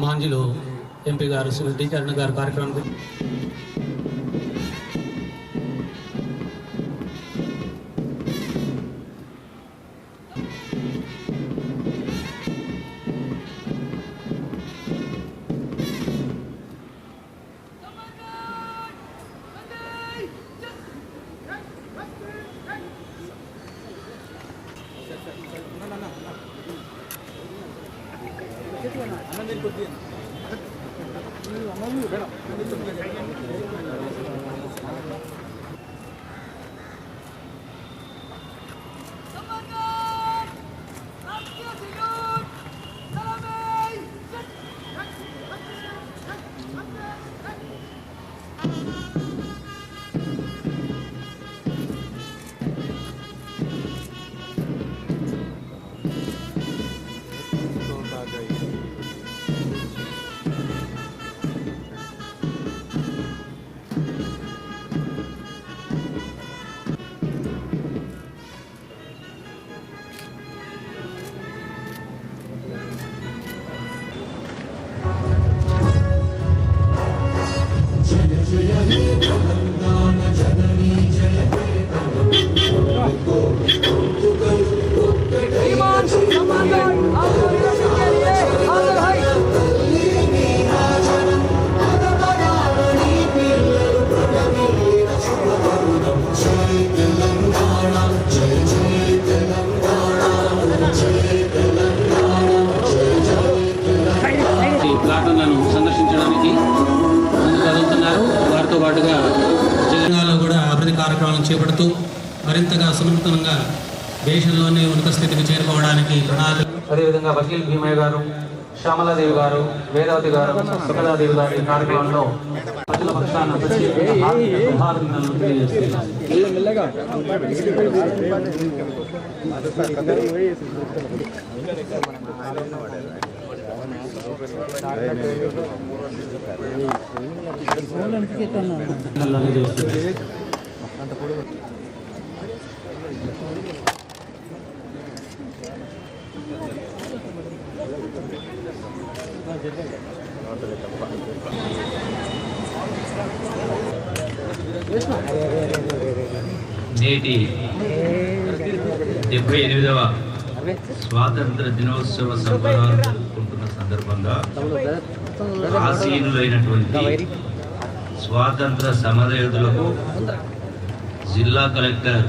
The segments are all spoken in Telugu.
మాంజిలో ఎంపీ గారు శ్రీ డి చరణ్ గారు కార్యక్రమానికి ప్లాట్లను సందర్శించడానికి ముందుకు కదులుతున్నారు. వారితో పాటుగా తెలంగాణలో కూడా అభివృద్ధి కార్యక్రమాలను చేపడుతూ మరింతగా సున్నితంగా దేశంలోనే ఉన్నత స్థితికి చేరుకోవడానికి ప్రణాళిక. అదేవిధంగా వకీల్ భీమయ్య గారు, శ్యామలాదేవి గారు, వేదావతి గారు, సుఖదాదేవి గారు ఈ కార్యక్రమంలో ప్రజల పక్షాన నేటి 78వ స్వాతంత్ర దినోత్సవ సంబరాలు జరుపుకుంటున్న సందర్భంగా ఆసీనులైనటువంటి స్వాతంత్ర సమరయోధులకు జిల్లా కలెక్టర్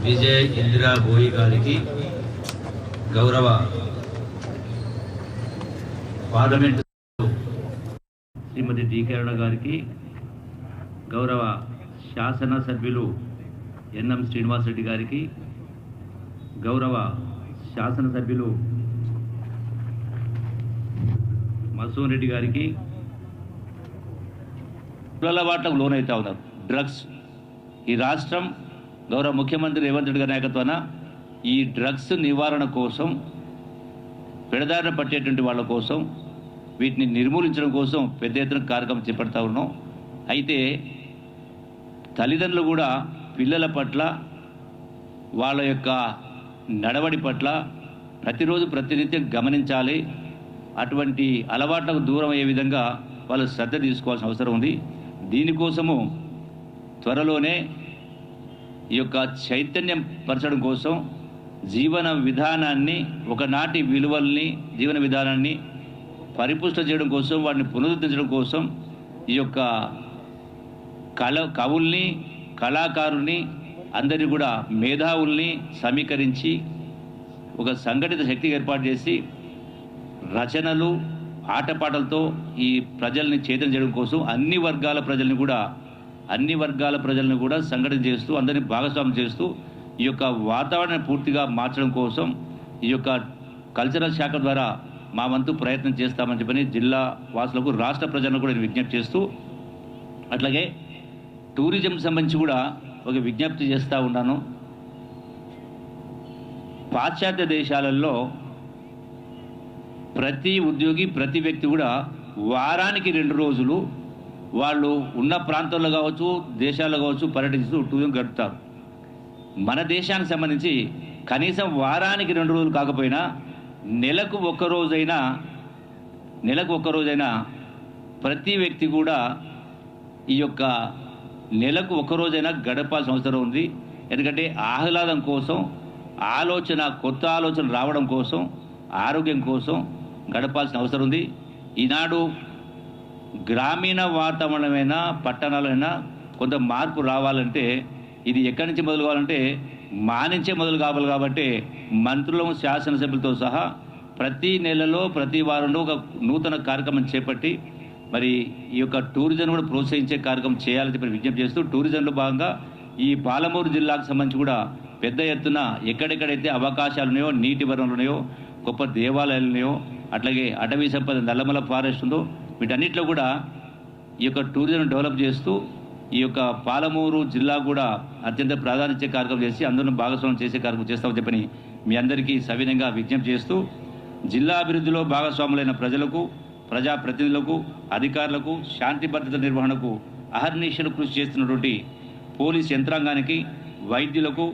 విజయ్ ఇందిరా బోయి గారికి, గౌరవ పార్లమెంటు శ్రీమతి డి కిరణ్ గారికి, గౌరవ శాసనసభ్యులు ఎన్ఎం శ్రీనివాసరెడ్డి గారికి, గౌరవ శాసనసభ్యులు మసూన్ రెడ్డి గారికి, అలవాట్లకు లోనవుతా ఉన్నారు. డ్రగ్స్ ఈ రాష్ట్రం గౌరవ ముఖ్యమంత్రి రేవంత్ రెడ్డి గారి నాయకత్వాన ఈ డ్రగ్స్ నివారణ కోసం, పెడదారిన పట్టేటువంటి వాళ్ళ కోసం, వీటిని నిర్మూలించడం కోసం పెద్ద ఎత్తున కార్యక్రమం చేపడతా ఉన్నాం. అయితే తల్లిదండ్రులు కూడా పిల్లల పట్ల, వాళ్ళ యొక్క నడవడి పట్ల ప్రతిరోజు ప్రతినిత్యం గమనించాలి. అటువంటి అలవాట్లకు దూరం అయ్యే విధంగా వాళ్ళు శ్రద్ధ తీసుకోవాల్సిన అవసరం ఉంది. దీనికోసము త్వరలోనే ఈ యొక్క చైతన్యం పరచడం కోసం జీవన విధానాన్ని, ఒకనాటి విలువల్ని, జీవన విధానాన్ని పరిపుష్ట చేయడం కోసం, వాటిని పునరుద్ధరించడం కోసం ఈ యొక్క కవుల్ని, కళాకారుల్ని, అందరినీ కూడా మేధావుల్ని సమీకరించి ఒక సంఘటిత శక్తికి ఏర్పాటు చేసి రచనలు, ఆటపాటలతో ఈ ప్రజల్ని చైతన్యం చేయడం కోసం అన్ని వర్గాల ప్రజల్ని కూడా సంఘటన చేస్తూ, అందరినీ భాగస్వామ్యం చేస్తూ ఈ యొక్క వాతావరణాన్ని పూర్తిగా మార్చడం కోసం ఈ యొక్క కల్చరల్ శాఖ ద్వారా మా వంతు ప్రయత్నం చేస్తామని చెప్పని జిల్లా వాసులకు, రాష్ట్ర ప్రజలను కూడా విజ్ఞప్తి చేస్తూ, అట్లాగే టూరిజం సంబంధించి కూడా ఒక విజ్ఞప్తి చేస్తూ ఉన్నాను. పాశ్చాత్య దేశాలలో ప్రతి ఉద్యోగి, ప్రతి వ్యక్తి కూడా వారానికి 2 రోజులు వాళ్ళు ఉన్న ప్రాంతాల్లో కావచ్చు, దేశాల్లో కావచ్చు పర్యటిస్తూ టూరిజం గడుపుతారు. మన దేశానికి సంబంధించి కనీసం వారానికి 2 రోజులు కాకపోయినా నెలకు 1 రోజైనా నెలకు ఒక్కరోజైనా ప్రతి వ్యక్తి కూడా ఈ యొక్క నెలకు ఒక్కరోజైనా గడపాల్సిన అవసరం ఉంది. ఎందుకంటే ఆహ్లాదం కోసం, కొత్త ఆలోచన రావడం కోసం, ఆరోగ్యం కోసం గడపాల్సిన అవసరం ఉంది. ఈనాడు గ్రామీణ వాతావరణమైనా పట్టణాలైనా కొంత మార్పు రావాలంటే ఇది ఎక్కడి నుంచి మొదలు కావాలంటే మా నుంచే మొదలు కావాలి. కాబట్టి మంత్రులు, శాసనసభ్యులతో సహా ప్రతి నెలలో ప్రతి వారంలో ఒక నూతన కార్యక్రమం చేపట్టి మరి ఈ యొక్క టూరిజం కూడా ప్రోత్సహించే కార్యక్రమం చేయాలని చెప్పి విజ్ఞప్తి చేస్తూ, టూరిజంలో భాగంగా ఈ పాలమూరు జిల్లాకు సంబంధించి కూడా పెద్ద ఎత్తున ఎక్కడెక్కడైతే అవకాశాలు ఉన్నాయో, నీటి వనరులు ఉన్నాయో, గొప్ప దేవాలయాలు ఉన్నాయో, అట్లాగే అటవీ సంపద నల్లమల ఫారెస్ట్ ఉందో, వీటన్నిటిలో కూడా ఈ యొక్క టూరిజం డెవలప్ చేస్తూ ఈ యొక్క పాలమూరు జిల్లా కూడా అత్యంత ప్రాధాన్యత కార్యక్రమం చేసి అందరూ భాగస్వామ్యం చేసే కార్యక్రమం చేస్తామని చెప్పని మీ అందరికీ సవినయంగా విజ్ఞప్తి చేస్తూ, జిల్లా అభివృద్ధిలో భాగస్వాములైన ప్రజలకు, ప్రజాప్రతినిధులకు, అధికారులకు, శాంతి భద్రత నిర్వహణకు అహర్నిశలు కృషి చేస్తున్నటువంటి పోలీస్ యంత్రాంగానికి, వైద్యులకు,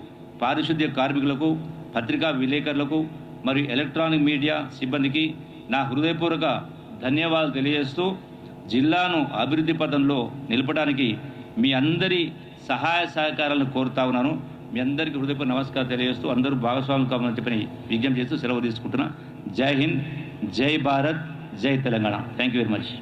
పారిశుద్ధ్య కార్మికులకు, పత్రికా విలేకరులకు మరియు ఎలక్ట్రానిక్ మీడియా సిబ్బందికి నా హృదయపూర్వక ధన్యవాదాలు తెలియజేస్తూ, జిల్లాను అభివృద్ధి పథంలో నిలపడానికి మీ అందరి సహాయ సహకారాలను కోరుతా ఉన్నాను. మీ అందరికీ హృదయపూర్వక నమస్కారం తెలియజేస్తూ అందరూ భాగస్వాములు కావాలని చెప్పని విజ్ఞప్తి చేస్తూ సెలవు తీసుకుంటున్నా. జై హింద్, జై భారత్, జై Telangana. Thank you very much.